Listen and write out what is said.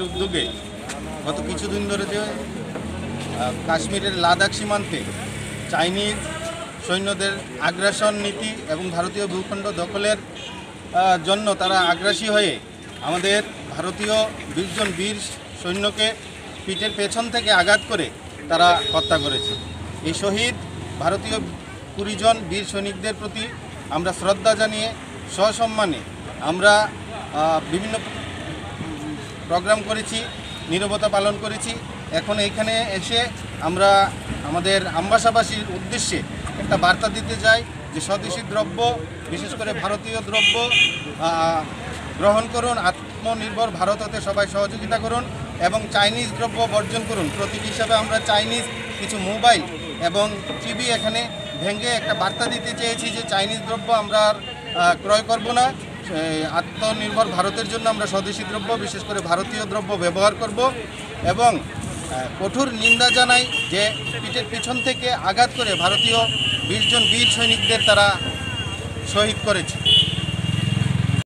উদ্যোগে গত কিছুদিন ধরে যে কাশ্মীরের লাদাখ সীমান্তে চাইনিজ সৈন্যদের আগ্রাসন নীতি এবং ভারতীয় ভূখণ্ড দখলের জন্য তারা আগ্রাসী হয়ে আমাদের ভারতীয় 20 জন বীর সৈন্যকে পিঠের পেছন থেকে আঘাত করে তারা হত্যা করেছে। এই শহীদ ভারতীয় 20 জন বীর সৈনিকদের প্রতি আমরা শ্রদ্ধা জানিয়ে সসম্মানে আমরা বিভিন্ন প্রোগ্রাম করেছি, নীরবতা পালন করেছি। এখন এইখানে এসে আমরা আমাদের আমবাসাবাসীর উদ্দেশ্যে একটা বার্তা দিতে চাই যে স্বদেশি দ্রব্য, বিশেষ করে ভারতীয় দ্রব্য গ্রহণ করুন, আত্মনির্ভর ভারত হতে সবাই সহযোগিতা করুন এবং চাইনিজ দ্রব্য বর্জন করুন। প্রতীক হিসাবে আমরা চাইনিজ কিছু মোবাইল এবং টিভি এখানে ভেঙে একটা বার্তা দিতে চেয়েছি যে চাইনিজ দ্রব্য আমরা ক্রয় করব না, আত্মনির্ভর ভারতের জন্য আমরা স্বদেশি দ্রব্য, বিশেষ করে ভারতীয় দ্রব্য ব্যবহার করব এবং কঠোর নিন্দা জানাই যে পিঠের পিছন থেকে আঘাত করে ভারতীয় 20 জন বীর সৈনিকদের তারা শহীদ করেছে।